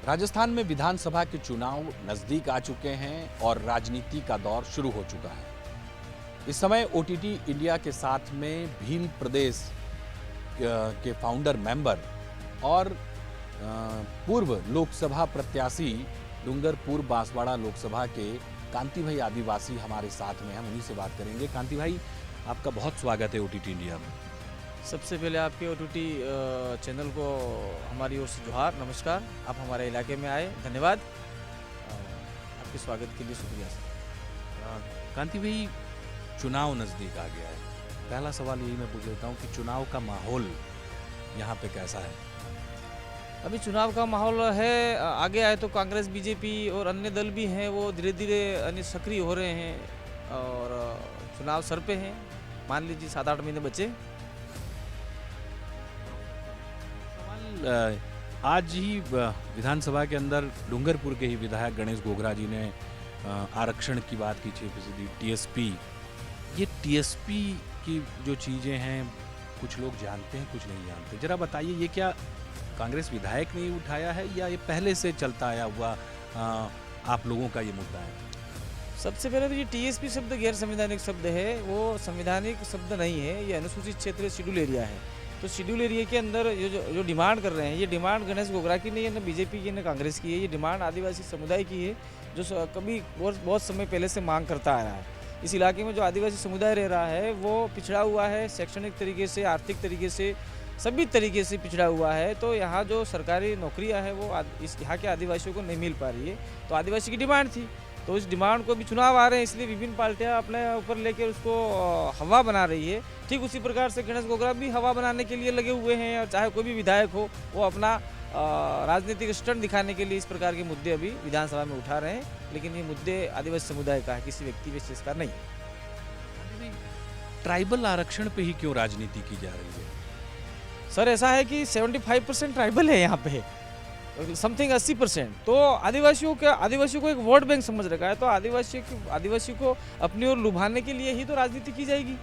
राजस्थान में विधानसभा के चुनाव नजदीक आ चुके हैं और राजनीति का दौर शुरू हो चुका है। इस समय ओटीटी इंडिया के साथ में भील प्रदेश के फाउंडर मेंबर और पूर्व लोकसभा प्रत्याशी डूंगरपुर बांसवाड़ा लोकसभा के कांति भाई आदिवासी हमारे साथ में, हम उन्हीं से बात करेंगे। कांति भाई, आपका बहुत स्वागत है ओटीटी इंडिया में। सबसे पहले आपके ओटीटी चैनल को हमारी ओर से जोहार, नमस्कार। आप हमारे इलाके में आए, धन्यवाद। आपके स्वागत के लिए शुक्रिया सर। कांति भाई, चुनाव नज़दीक आ गया है। पहला सवाल यही मैं पूछ लेता हूँ कि चुनाव का माहौल यहाँ पे कैसा है? अभी चुनाव का माहौल है, आगे आए तो कांग्रेस, बीजेपी और अन्य दल भी हैं, वो धीरे धीरे सक्रिय हो रहे हैं और चुनाव सर पे हैं। मान लीजिए 7-8 महीने बचे। आज ही विधानसभा के अंदर डूंगरपुर के ही विधायक गणेश गोगरा जी ने आरक्षण की बात की, 6% टीएसपी। ये टीएसपी की जो चीज़ें हैं कुछ लोग जानते हैं, कुछ नहीं जानते। जरा बताइए, ये क्या कांग्रेस विधायक ने उठाया है या ये पहले से चलता आया हुआ आप लोगों का ये मुद्दा है? सबसे पहले तो ये टीएसपी शब्द गैर संवैधानिक शब्द है, वो संवैधानिक शब्द नहीं है। ये अनुसूचित क्षेत्र शेड्यूल एरिया है। तो शेड्यूल एरिया के अंदर जो डिमांड कर रहे हैं, ये डिमांड गणेश गोगरा की नहीं है, न बीजेपी की, न कांग्रेस की है। ये डिमांड आदिवासी समुदाय की है, जो कभी बहुत समय पहले से मांग करता आ रहा है। इस इलाके में जो आदिवासी समुदाय रह रहा है वो पिछड़ा हुआ है, शैक्षणिक तरीके से, आर्थिक तरीके से, सभी तरीके से पिछड़ा हुआ है। तो यहाँ जो सरकारी नौकरियाँ हैं वो इस यहाँ के आदिवासियों को नहीं मिल पा रही है। तो आदिवासी की डिमांड थी, तो इस डिमांड को भी चुनाव आ रहे हैं, इसलिए विभिन्न पार्टियां अपने ऊपर लेकर उसको हवा बना रही है। ठीक उसी प्रकार से गणेश गोगरा भी हवा बनाने के लिए लगे हुए हैं, और चाहे कोई भी विधायक हो वो अपना राजनीतिक स्टंट दिखाने के लिए इस प्रकार के मुद्दे अभी विधानसभा में उठा रहे हैं। लेकिन ये मुद्दे आदिवासी समुदाय का है, किसी व्यक्ति विशेष का नहीं। ट्राइबल आरक्षण पे ही क्यों राजनीति की जा रही है? सर, ऐसा है कि 75% ट्राइबल है यहाँ पे, समथिंग 80%। तो आदिवासियों को एक वोट बैंक समझ रखा है। तो आदिवासी को अपनी ओर लुभाने के लिए ही तो राजनीति की जाएगी।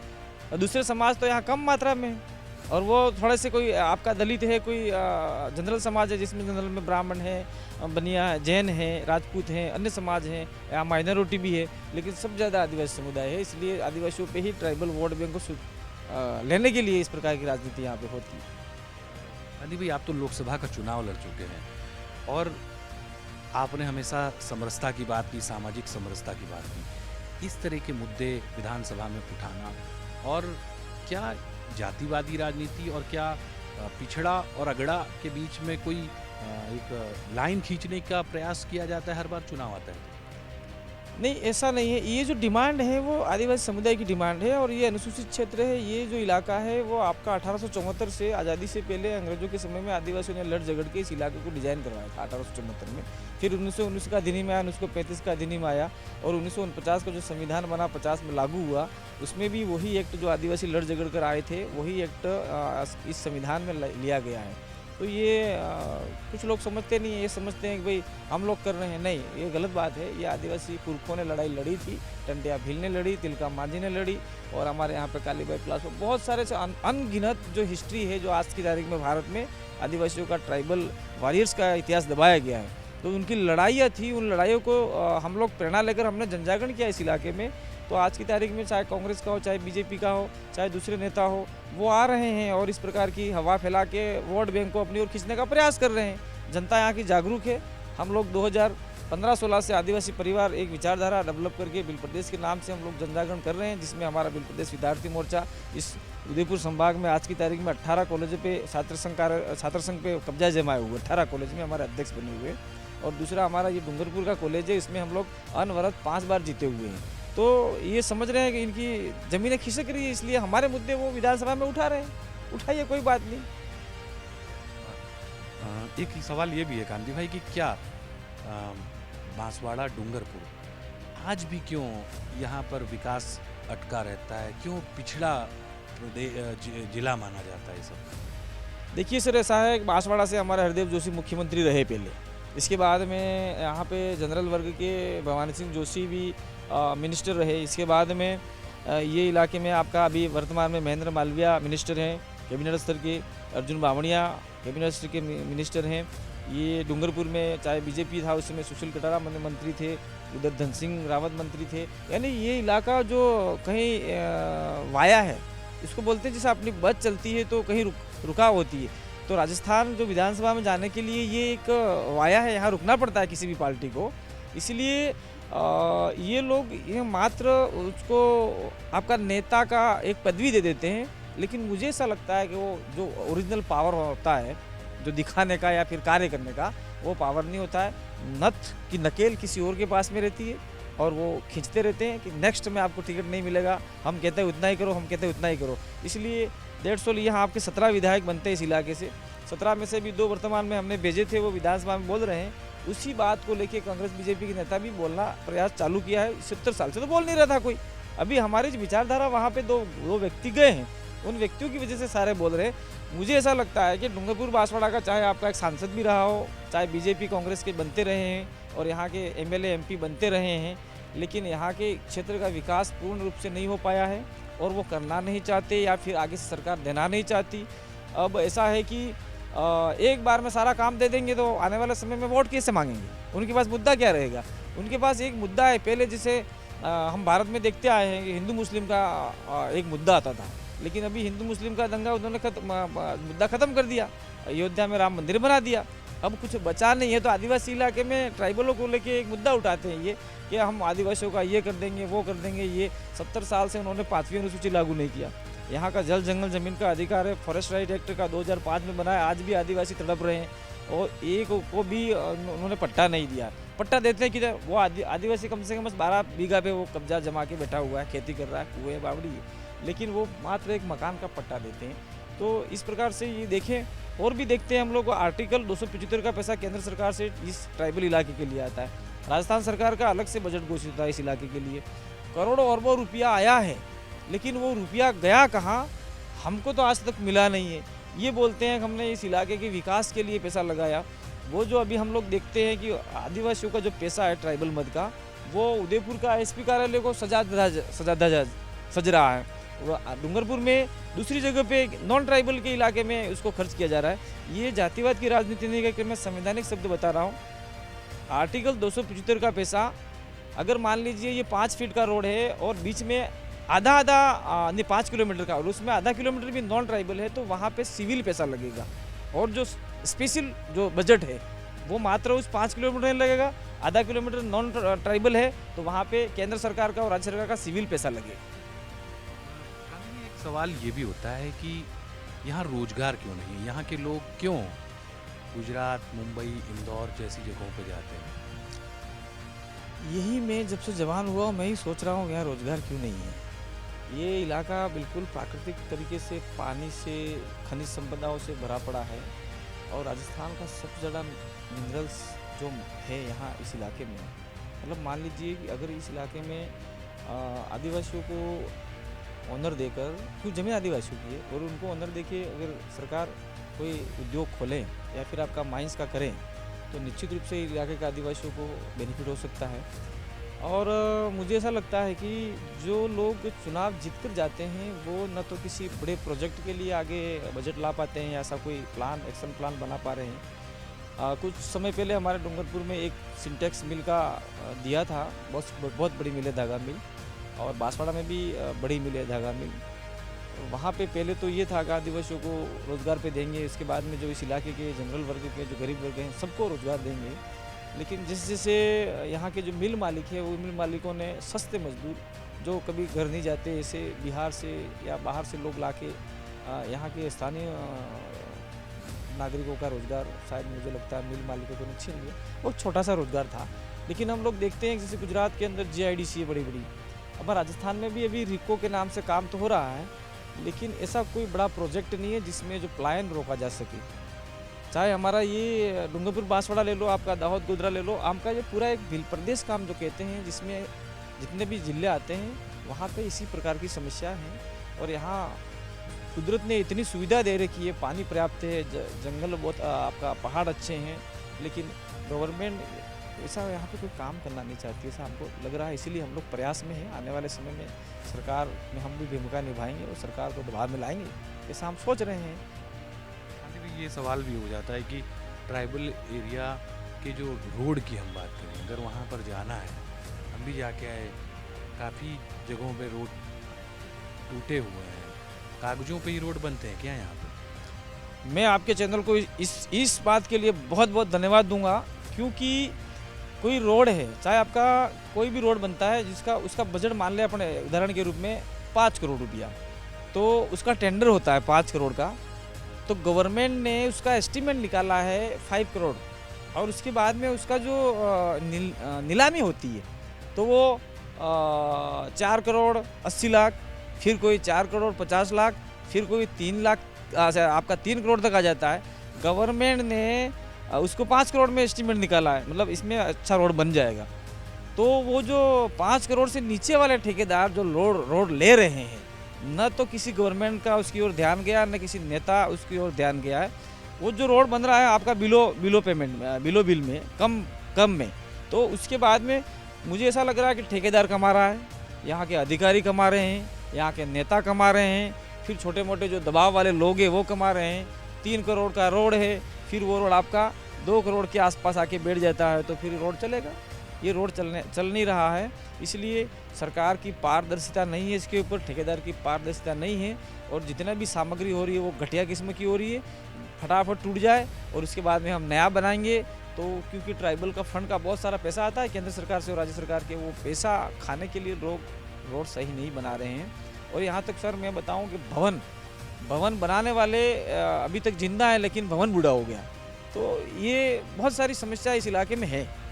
और दूसरे समाज तो यहाँ कम मात्रा में है, और वो थोड़े से, कोई आपका दलित है, कोई जनरल समाज है जिसमें जनरल में ब्राह्मण है, बनिया है, जैन है, राजपूत हैं, अन्य समाज हैं, यहाँ माइनॉरिटी भी है, लेकिन सबसे ज़्यादा आदिवासी समुदाय है। इसलिए आदिवासियों पे ही ट्राइबल वोट बैंक को लेने के लिए इस प्रकार की राजनीति यहाँ पे होती है। अली भाई, आप तो लोकसभा का चुनाव लड़ चुके हैं और आपने हमेशा समरसता की बात की, सामाजिक समरसता की बात की। इस तरह के मुद्दे विधानसभा में उठाना, और क्या जातिवादी राजनीति और क्या पिछड़ा और अगड़ा के बीच में कोई एक लाइन खींचने का प्रयास किया जाता है हर बार चुनाव आता है? नहीं, ऐसा नहीं है। ये जो डिमांड है वो आदिवासी समुदाय की डिमांड है, और ये अनुसूचित क्षेत्र है। ये जो इलाका है वो आपका 1874 से, आज़ादी से पहले अंग्रेजों के समय में आदिवासियों ने लड़ झगड़ के इस इलाके को डिजाइन करवाया था 1874 में। फिर 1919 का अधिनियम आया, 1935 का अधिनियम आया, और 1949 का जो संविधान बना 50 में लागू हुआ, उसमें भी वही एक्ट जो आदिवासी लड़ झगड़ कर आए थे वही एक्ट इस संविधान में लिया गया है। तो ये कुछ लोग समझते नहीं है, ये समझते हैं कि भाई हम लोग कर रहे हैं। नहीं, ये गलत बात है। ये आदिवासी पुरखों ने लड़ाई लड़ी थी, टंटिया भील ने लड़ी, तिलका मांझी ने लड़ी, और हमारे यहाँ पे कालीबाई प्लासो, बहुत सारे अनगिनत जो हिस्ट्री है, जो आज की तारीख में भारत में आदिवासियों का, ट्राइबल वॉरियर्स का इतिहास दबाया गया है। तो उनकी लड़ाइयाँ थी, उन लड़ाइयों को हम लोग प्रेरणा लेकर हमने जनजागरण किया इस इलाके में। तो आज की तारीख में चाहे कांग्रेस का हो, चाहे बीजेपी का हो, चाहे दूसरे नेता हो, वो आ रहे हैं और इस प्रकार की हवा फैला के वोट बैंक को अपनी ओर खींचने का प्रयास कर रहे हैं। जनता यहाँ की जागरूक है। हम लोग 2015-16 से आदिवासी परिवार एक विचारधारा डेवलप करके बिल प्रदेश के नाम से हम लोग जनजागरण कर रहे हैं, जिसमें हमारा बिल प्रदेश विद्यार्थी मोर्चा इस उदयपुर संभाग में आज की तारीख में 18 कॉलेज पे छात्र संघ पे कब्जा जमाए हुए 18 कॉलेज में हमारे अध्यक्ष बने हुए। और दूसरा हमारा ये डूंगरपुर का कॉलेज है, इसमें हम लोग अनवरत 5 बार जीते हुए हैं। तो ये समझ रहे हैं कि इनकी ज़मीनें खिसक रही है, इसलिए हमारे मुद्दे वो विधानसभा में उठा रहे हैं। उठाइए, कोई बात नहीं। एक सवाल ये भी है कांति भाई कि क्या बांसवाड़ा डूंगरपुर आज भी क्यों यहाँ पर विकास अटका रहता है? क्यों पिछड़ा जिला माना जाता है? सब देखिए सर, ऐसा है कि बांसवाड़ा से हमारे हरदेव जोशी मुख्यमंत्री रहे पहले। इसके बाद में यहाँ पे जनरल वर्ग के भवानी सिंह जोशी भी मिनिस्टर रहे। इसके बाद में ये इलाके में आपका अभी वर्तमान में महेंद्र मालविया मिनिस्टर हैं कैबिनेट स्तर के, अर्जुन बावड़िया कैबिनेट स्तर के मिनिस्टर हैं, ये डूंगरपुर में चाहे बीजेपी था उस समय सुशील कटारा मंत्री थे, उधर धन सिंह रावत मंत्री थे। यानी ये इलाका जो कहीं वाया है, इसको बोलते हैं जैसे अपनी बस चलती है तो कहीं रुकाव होती है, तो राजस्थान जो विधानसभा में जाने के लिए ये एक वाया है, यहाँ रुकना पड़ता है किसी भी पार्टी को। इसलिए ये लोग ये मात्र उसको आपका नेता का एक पदवी दे देते हैं, लेकिन मुझे ऐसा लगता है कि वो जो ओरिजिनल पावर होता है, जो दिखाने का या फिर कार्य करने का, वो पावर नहीं होता है। नथ की नकेल किसी और के पास में रहती है और वो खींचते रहते हैं कि नेक्स्ट में आपको टिकट नहीं मिलेगा, हम कहते हैं उतना ही करो, हम कहते हैं उतना ही करो। इसलिए 150 यहाँ आपके 17 विधायक बनते हैं इस इलाके से, 17 में से भी 2 वर्तमान में हमने भेजे थे, वो विधानसभा में बोल रहे हैं। उसी बात को लेके कांग्रेस बीजेपी के नेता भी बोलना प्रयास चालू किया है। 70 साल से तो बोल नहीं रहा था कोई, अभी हमारी विचारधारा वहाँ पे दो व्यक्ति गए हैं, उन व्यक्तियों की वजह से सारे बोल रहे हैं। मुझे ऐसा लगता है कि डूंगरपुर बांसवाड़ा का चाहे आपका एक सांसद भी रहा हो, चाहे बीजेपी कांग्रेस के बनते रहे हैं और यहाँ के एमएलए एमपी बनते रहे हैं, लेकिन यहाँ के क्षेत्र का विकास पूर्ण रूप से नहीं हो पाया है और वो करना नहीं चाहते या फिर आगे से सरकार देना नहीं चाहती। अब ऐसा है कि एक बार में सारा काम दे देंगे तो आने वाले समय में वोट कैसे मांगेंगे, उनके पास मुद्दा क्या रहेगा। उनके पास एक मुद्दा है, पहले जैसे हम भारत में देखते आए हैं कि हिंदू मुस्लिम का एक मुद्दा आता था, लेकिन अभी हिंदू मुस्लिम का दंगा उन्होंने मुद्दा ख़त्म कर दिया, अयोध्या में राम मंदिर बना दिया, अब कुछ बचा नहीं है। तो आदिवासी इलाके में ट्राइबलों को लेके एक मुद्दा उठाते हैं ये कि हम आदिवासियों का ये कर देंगे, वो कर देंगे। ये 70 साल से उन्होंने 5वीं अनुसूची लागू नहीं किया। यहाँ का जल जंगल ज़मीन का अधिकार है, फॉरेस्ट राइट एक्ट का 2005 में बनाया, आज भी आदिवासी तड़प रहे हैं और एक को भी उन्होंने पट्टा नहीं दिया। पट्टा देते हैं कि वो आदिवासी कम से कम 12 बीघा पे वो कब्जा जमा के बैठा हुआ है, खेती कर रहा है, कुएं बावड़ी है, लेकिन वो मात्र एक मकान का पट्टा देते हैं। तो इस प्रकार से ये देखें और भी देखते हैं हम लोग, आर्टिकल 275 का पैसा केंद्र सरकार से इस ट्राइबल इलाके के लिए आता है, राजस्थान सरकार का अलग से बजट घोषित होता है इस इलाके के लिए, करोड़ों अरबों रुपया आया है, लेकिन वो रुपया गया कहाँ, हमको तो आज तक मिला नहीं है। ये बोलते हैं कि हमने इस इलाके के विकास के लिए पैसा लगाया, वो जो अभी हम लोग देखते हैं कि आदिवासियों का जो पैसा है ट्राइबल मद का, वो उदयपुर का एसपी कार्यालय को सज रहा है, डूंगरपुर में दूसरी जगह पे नॉन ट्राइबल के इलाके में उसको खर्च किया जा रहा है। ये जातिवाद की राजनीति नहीं करके मैं संवैधानिक शब्द बता रहा हूँ। आर्टिकल 275 का पैसा, अगर मान लीजिए ये 5 फीट का रोड है और बीच में आधा नहीं 5 किलोमीटर का और उसमें आधा किलोमीटर भी नॉन ट्राइबल है, तो वहाँ पे सिविल पैसा लगेगा और जो स्पेशल जो बजट है वो मात्र उस 5 किलोमीटर नहीं लगेगा, आधा किलोमीटर नॉन ट्राइबल है तो वहाँ पे केंद्र सरकार का और राज्य सरकार का सिविल पैसा लगेगा। एक सवाल ये भी होता है कि यहाँ रोजगार क्यों नहीं, यहाँ के लोग क्यों गुजरात, मुंबई, इंदौर जैसी जगहों पे जाते हैं? यही मैं जब से जवान हुआ मैं ही सोच रहा हूँ यहाँ रोजगार क्यों नहीं है। ये इलाका बिल्कुल प्राकृतिक तरीके से पानी से, खनिज संपदाओं से भरा पड़ा है और राजस्थान का सबसे ज़्यादा मिनरल्स जो है यहाँ इस इलाके में, मतलब मान लीजिए कि अगर इस इलाके में आदिवासियों को ऑनर देकर, क्यों ज़मीन आदिवासियों की है और उनको ऑनर देके अगर सरकार कोई उद्योग खोले या फिर आपका माइंस का करें तो निश्चित रूप से इलाके के आदिवासियों को बेनिफिट हो सकता है। और मुझे ऐसा लगता है कि जो लोग चुनाव जीत कर जाते हैं वो न तो किसी बड़े प्रोजेक्ट के लिए आगे बजट ला पाते हैं या ऐसा कोई प्लान, एक्शन प्लान बना पा रहे हैं। कुछ समय पहले हमारे डूंगरपुर में एक सिंटेक्स मिल का दिया था, बहुत बड़ी मिल है धागा मिल, और बांसवाड़ा में भी बड़ी मिल है धागा मिल। वहाँ पे पहले तो ये था कि आदिवासियों को रोज़गार पे देंगे, इसके बाद में जो इस इलाके के जनरल वर्ग के जो गरीब वर्ग हैं सबको रोज़गार देंगे। लेकिन जैसे जैसे यहाँ के जो मिल मालिक है वो मिल मालिकों ने सस्ते मजदूर जो कभी घर नहीं जाते, ऐसे बिहार से या बाहर से लोग लाके यहाँ के स्थानीय नागरिकों का रोज़गार शायद मुझे लगता है मिल मालिकों को नहीं छीन लिया। बहुत छोटा सा रोज़गार था, लेकिन हम लोग देखते हैं जैसे गुजरात के अंदर GIDC है बड़ी, अब राजस्थान में भी अभी रिको के नाम से काम तो हो रहा है, लेकिन ऐसा कोई बड़ा प्रोजेक्ट नहीं है जिसमें जो पलायन रोका जा सके। चाहे हमारा ये डूंगरपुर बांसवाड़ा ले लो, आपका दाहोद गोधरा ले लो, आपका ये पूरा एक भील प्रदेश काम जो कहते हैं, जिसमें जितने भी जिले आते हैं वहाँ पे इसी प्रकार की समस्या है। और यहाँ कुदरत ने इतनी सुविधा दे रखी है, पानी पर्याप्त है, जंगल बहुत, आपका पहाड़ अच्छे हैं, लेकिन गवर्नमेंट ऐसा यहाँ पे कोई काम करना नहीं चाहती, ऐसा हमको लग रहा है। इसीलिए हम लोग प्रयास में हैं, आने वाले समय में सरकार में हम भी भूमिका निभाएंगे और सरकार को दबाव में लाएंगे, ऐसा हम सोच रहे हैं। ये सवाल भी हो जाता है कि ट्राइबल एरिया के जो रोड की हम बात करें, अगर वहाँ पर जाना है, हम भी जाके आए, काफ़ी जगहों पे रोड टूटे हुए हैं, कागजों पे ही रोड बनते हैं क्या यहाँ पे? मैं आपके चैनल को इस बात के लिए बहुत बहुत धन्यवाद दूंगा, क्योंकि कोई रोड है, चाहे आपका कोई भी रोड बनता है जिसका उसका बजट मान लें अपने उदाहरण के रूप में 5 करोड़ रुपया, तो उसका टेंडर होता है 5 करोड़ का, तो गवर्नमेंट ने उसका एस्टीमेट निकाला है 5 करोड़, और उसके बाद में उसका जो नीलामी होती है तो वो 4 करोड़ 80 लाख, फिर कोई 4 करोड़ 50 लाख, फिर कोई 3 लाख, आपका 3 करोड़ तक आ जाता है। गवर्नमेंट ने उसको 5 करोड़ में एस्टीमेट निकाला है, मतलब इसमें अच्छा रोड बन जाएगा। तो वो जो 5 करोड़ से नीचे वाले ठेकेदार जो रोड ले रहे हैं, न तो किसी गवर्नमेंट का उसकी ओर ध्यान गया, न किसी नेता उसकी ओर ध्यान गया है। वो जो रोड बन रहा है आपका बिलो पेमेंट में, बिलो बिल में, कम में, तो उसके बाद में मुझे ऐसा लग रहा है कि ठेकेदार कमा रहा है, यहाँ के अधिकारी कमा रहे हैं, यहाँ के नेता कमा रहे हैं, फिर छोटे मोटे जो दबाव वाले लोग हैं वो कमा रहे हैं। 3 करोड़ का रोड है, फिर वो रोड आपका 2 करोड़ के आसपास आके बैठ जाता है, तो फिर रोड चलेगा? ये रोड चल नहीं रहा है। इसलिए सरकार की पारदर्शिता नहीं है इसके ऊपर, ठेकेदार की पारदर्शिता नहीं है, और जितना भी सामग्री हो रही है वो घटिया किस्म की हो रही है। फटाफट टूट जाए और उसके बाद में हम नया बनाएंगे, तो क्योंकि ट्राइबल का फंड का बहुत सारा पैसा आता है केंद्र सरकार से और राज्य सरकार के, वो पैसा खाने के लिए लोग रोड सही नहीं बना रहे हैं। और यहाँ तक सर मैं बताऊँ कि भवन बनाने वाले अभी तक जिंदा है, लेकिन भवन बूढ़ा हो गया। तो ये बहुत सारी समस्या इस इलाके में है।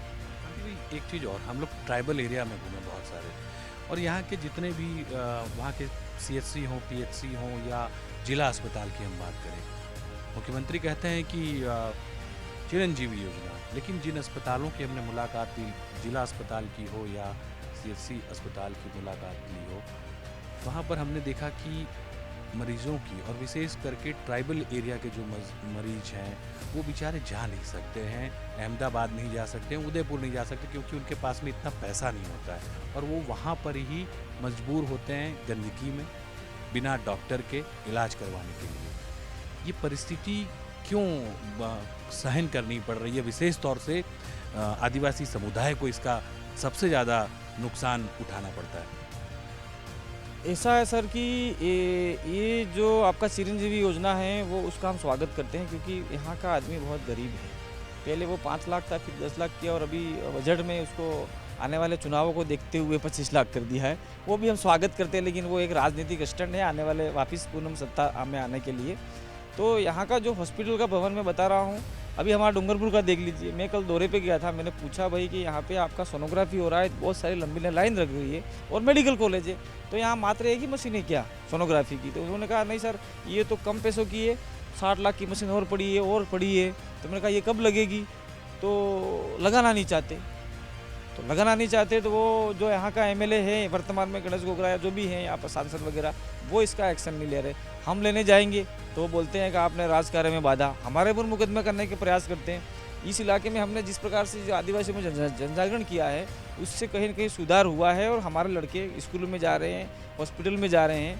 एक चीज़ और, हम लोग ट्राइबल एरिया में घूमे बहुत सारे, और यहाँ के जितने भी वहाँ के CHC हों, PHC हों या जिला अस्पताल की हम बात करें, मुख्यमंत्री कहते हैं कि चिरंजीवी योजना, लेकिन जिन अस्पतालों की हमने मुलाकात ली, जिला अस्पताल की हो या CHC अस्पताल की मुलाकात ली हो, वहाँ पर हमने देखा कि मरीजों की, और विशेष करके ट्राइबल एरिया के जो मरीज हैं वो बेचारे जा नहीं सकते हैं, अहमदाबाद नहीं जा सकते हैं, उदयपुर नहीं जा सकते, क्योंकि उनके पास में इतना पैसा नहीं होता है, और वो वहाँ पर ही मजबूर होते हैं गंदगी में बिना डॉक्टर के इलाज करवाने के लिए। ये परिस्थिति क्यों सहन करनी पड़ रही है? विशेष तौर से आदिवासी समुदाय को इसका सबसे ज़्यादा नुकसान उठाना पड़ता है। ऐसा है सर कि ये जो आपका चिरंजीवी योजना है वो उसका हम स्वागत करते हैं, क्योंकि यहाँ का आदमी बहुत गरीब है। पहले वो 5 लाख था, फिर 10 लाख किया, और अभी बजट में उसको आने वाले चुनावों को देखते हुए 25 लाख कर दिया है। वो भी हम स्वागत करते हैं, लेकिन वो एक राजनीतिक स्टंट है आने वाले वापस पूर्ण सत्ता में आने के लिए। तो यहाँ का जो हॉस्पिटल का भवन मैं बता रहा हूँ, अभी हमारा डूंगरपुर का देख लीजिए। मैं कल दौरे पे गया था, मैंने पूछा भाई कि यहाँ पे आपका सोनोग्राफी हो रहा है, बहुत सारी लंबी लाइन लग रही है और मेडिकल कॉलेज है, तो यहाँ मात्र एक ही मशीन है क्या सोनोग्राफी की? तो उन्होंने कहा नहीं सर, ये तो कम पैसों की है, 60 लाख की मशीन और पड़ी है। तो मैंने कहा ये कब लगेगी? तो लगाना नहीं चाहते। तो वो जो यहाँ का MLA है वर्तमान में, गणेश गोगरा या जो भी हैं यहाँ पर सांसद वगैरह, वो इसका एक्शन नहीं ले रहे। हम लेने जाएंगे तो वो बोलते हैं कि आपने राजकार्य में बाधा, हमारे ऊपर मुकदमा करने के प्रयास करते हैं। इस इलाके में हमने जिस प्रकार से जो आदिवासियों में जनजागरण किया है, उससे कहीं न कहीं सुधार हुआ है, और हमारे लड़के स्कूलों में जा रहे हैं, हॉस्पिटल में जा रहे हैं।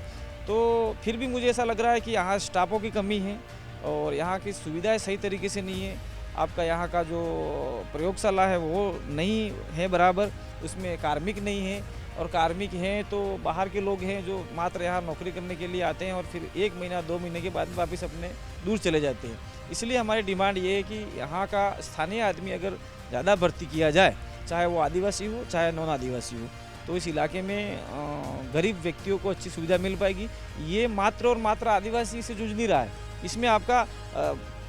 तो फिर भी मुझे ऐसा लग रहा है कि यहाँ स्टाफों की कमी है, और यहाँ की सुविधाएँ सही तरीके से नहीं है। आपका यहाँ का जो प्रयोगशाला है वो नहीं है बराबर, उसमें कार्मिक नहीं है, और कार्मिक हैं तो बाहर के लोग हैं जो मात्र यहाँ नौकरी करने के लिए आते हैं, और फिर 1 महीना 2 महीने के बाद वापस अपने दूर चले जाते हैं। इसलिए हमारी डिमांड ये है कि यहाँ का स्थानीय आदमी अगर ज़्यादा भर्ती किया जाए, चाहे वो आदिवासी हो चाहे नॉन आदिवासी हो, तो इस इलाके में गरीब व्यक्तियों को अच्छी सुविधा मिल पाएगी। ये मात्र और मात्र आदिवासी से जूझ नहीं रहा है, इसमें आपका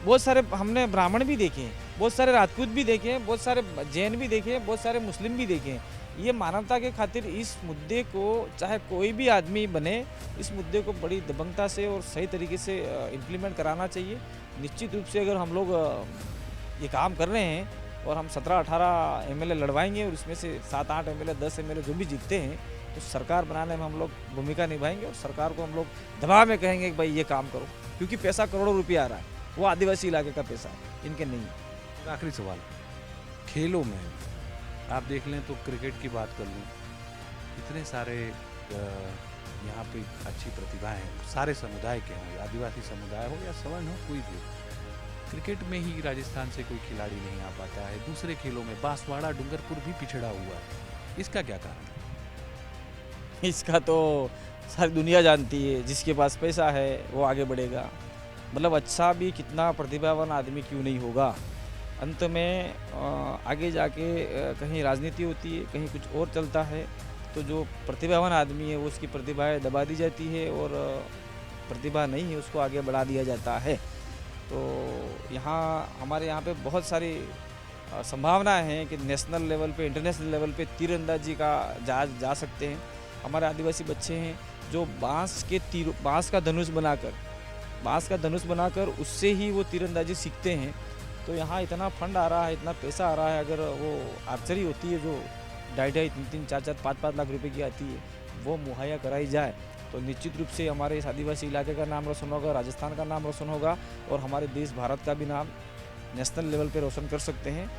बहुत सारे हमने ब्राह्मण भी देखे हैं, बहुत सारे राजपूत भी देखे हैं, बहुत सारे जैन भी देखे हैं, बहुत सारे मुस्लिम भी देखे हैं। ये मानवता के खातिर इस मुद्दे को, चाहे कोई भी आदमी बने, इस मुद्दे को बड़ी दबंगता से और सही तरीके से इम्प्लीमेंट कराना चाहिए। निश्चित रूप से अगर हम लोग ये काम कर रहे हैं और हम 17-18 MLA लड़वाएंगे, और इसमें से 7-8 MLA 10 MLA जो भी जीतते हैं, तो सरकार बनाने में हम लोग भूमिका निभाएंगे, और सरकार को हम लोग दबाव में कहेंगे कि भाई ये काम करो, क्योंकि पैसा करोड़ों रुपया आ रहा है, वो आदिवासी इलाके का पैसा है, इनके नहीं। आखिरी सवाल, खेलों में आप देख लें तो क्रिकेट की बात कर लूँ, इतने सारे यहाँ पे अच्छी प्रतिभाएं हैं, सारे समुदाय के हों, आदिवासी समुदाय हो या सवर्ण हो, कोई भी हो, क्रिकेट में ही राजस्थान से कोई खिलाड़ी नहीं आ पाता है, दूसरे खेलों में बांसवाड़ा डूंगरपुर भी पिछड़ा हुआ है, इसका क्या कारण है? इसका तो सारी दुनिया जानती है, जिसके पास पैसा है वो आगे बढ़ेगा। मतलब अच्छा भी कितना प्रतिभावान आदमी क्यों नहीं होगा, अंत में आगे जाके कहीं राजनीति होती है, कहीं कुछ और चलता है, तो जो प्रतिभावान आदमी है वो उसकी प्रतिभाएं दबा दी जाती है और प्रतिभा नहीं है उसको आगे बढ़ा दिया जाता है। तो यहाँ हमारे यहाँ पे बहुत सारी संभावनाएं हैं कि नेशनल लेवल पे, इंटरनेशनल लेवल पे तीरंदाजी का जा सकते हैं। हमारे आदिवासी बच्चे हैं जो बांस का धनुष बनाकर उससे ही वो तीरंदाजी सीखते हैं। तो यहाँ इतना फंड आ रहा है, इतना पैसा आ रहा है, अगर वो आर्चरी होती है जो 2.5, 3, 4, 5 लाख रुपए की आती है, वो मुहैया कराई जाए तो निश्चित रूप से हमारे इस आदिवासी इलाके का नाम रोशन होगा, राजस्थान का नाम रोशन होगा और हमारे देश भारत का भी नाम नेशनल लेवल पे रोशन कर सकते हैं।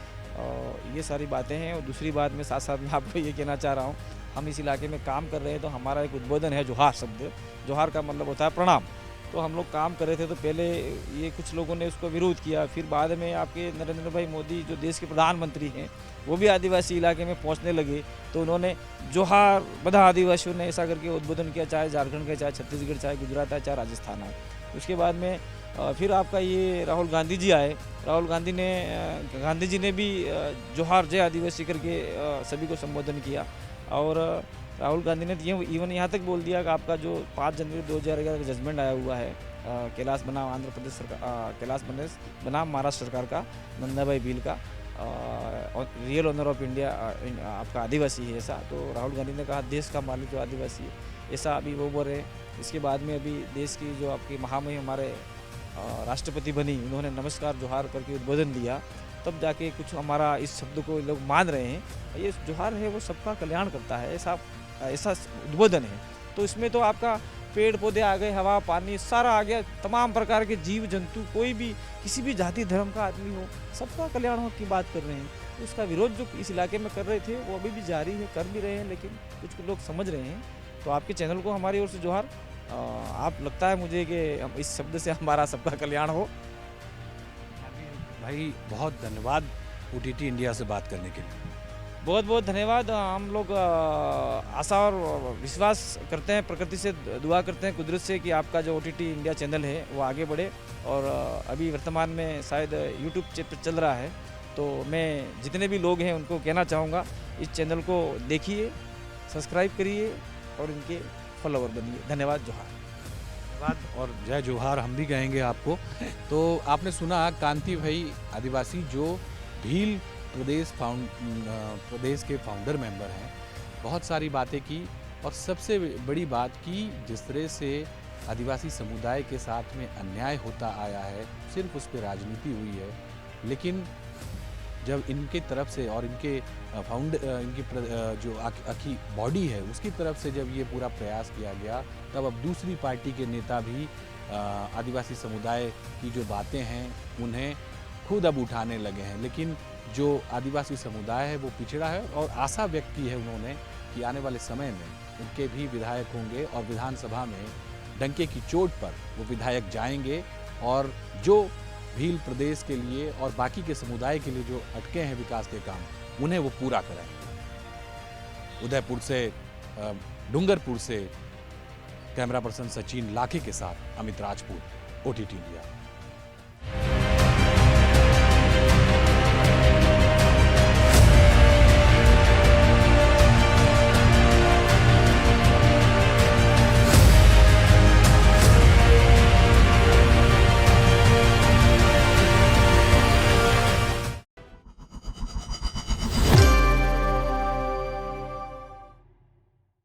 ये सारी बातें हैं। और दूसरी बात मैं साथ साथ में आपको ये कहना चाह रहा हूँ, हम इस इलाके में काम कर रहे हैं तो हमारा एक उद्बोधन है जोहार शब्द। जोहार का मतलब होता है प्रणाम। तो हम लोग काम कर रहे थे तो पहले ये कुछ लोगों ने उसको विरोध किया, फिर बाद में आपके नरेंद्र भाई मोदी जो देश के प्रधानमंत्री हैं वो भी आदिवासी इलाके में पहुंचने लगे तो उन्होंने जोहार बधा आदिवासियों ने ऐसा करके उद्बोधन किया, चाहे झारखंड के, चाहे छत्तीसगढ़, चाहे गुजरात है, चाहे राजस्थान है। उसके बाद में फिर आपका ये राहुल गांधी जी आए। राहुल गांधी जी ने भी जोहार जय आदिवासी करके सभी को संबोधन किया और राहुल गांधी ने इवन यहाँ तक बोल दिया कि आपका जो 5 जनवरी 2011 का जजमेंट आया हुआ है कैलाश बनाम आंध्र प्रदेश सरकार, कैलाश बनाम महाराष्ट्र सरकार का, नंदाभाई भील का, रियल ऑनर ऑफ इंडिया आपका आदिवासी है ऐसा। तो राहुल गांधी ने कहा देश का मालिक जो आदिवासी है, ऐसा अभी वो बोल रहे हैं। इसके बाद में अभी देश की जो आपकी महामहिम हमारे राष्ट्रपति बनी, उन्होंने नमस्कार जोहार करके उद्बोधन दिया, तब जाके कुछ हमारा इस शब्द को लोग मान रहे हैं। ये जोहार है वो सबका कल्याण करता है, ऐसा उद्बोधन है। तो इसमें तो आपका पेड़ पौधे आ गए, हवा पानी सारा आ गया, तमाम प्रकार के जीव जंतु, कोई भी किसी भी जाति धर्म का आदमी हो, सबका कल्याण हो की बात कर रहे हैं। तो उसका विरोध जो इस इलाके में कर रहे थे वो अभी भी जारी है, कर भी रहे हैं, लेकिन कुछ लोग समझ रहे हैं। तो आपके चैनल को हमारी ओर से जोहार। आप लगता है मुझे कि इस शब्द से हमारा सबका कल्याण हो। भाई बहुत धन्यवाद OTT इंडिया से बात करने के लिए। बहुत बहुत धन्यवाद। हम लोग आशा और विश्वास करते हैं, प्रकृति से दुआ करते हैं, कुदरत से, कि आपका जो OTT इंडिया चैनल है वो आगे बढ़े। और अभी वर्तमान में शायद यूट्यूब पर चल रहा है, तो मैं जितने भी लोग हैं उनको कहना चाहूँगा इस चैनल को देखिए, सब्सक्राइब करिए और इनके फॉलोवर बनिए। धन्यवाद, जोहार। धन्यवाद और जय जोहार हम भी कहेंगे आपको। तो आपने सुना कांति भाई आदिवासी जो भील प्रदेश के फाउंडर मेंबर हैं, बहुत सारी बातें की और सबसे बड़ी बात की जिस तरह से आदिवासी समुदाय के साथ में अन्याय होता आया है, सिर्फ उस पर राजनीति हुई है। लेकिन जब इनके तरफ से और इनके जो आखी बॉडी है उसकी तरफ से जब ये पूरा प्रयास किया गया, तब अब दूसरी पार्टी के नेता भी आदिवासी समुदाय की जो बातें हैं उन्हें खुद अब उठाने लगे हैं। लेकिन जो आदिवासी समुदाय है वो पिछड़ा है और आशा व्यक्त की है उन्होंने कि आने वाले समय में उनके भी विधायक होंगे और विधानसभा में डंके की चोट पर वो विधायक जाएंगे और जो भील प्रदेश के लिए और बाकी के समुदाय के लिए जो अटके हैं विकास के काम, उन्हें वो पूरा कराएंगे। उदयपुर से डूंगरपुर से कैमरा पर्सन सचिन लाखे के साथ अमित राजपूत, OTT इंडिया।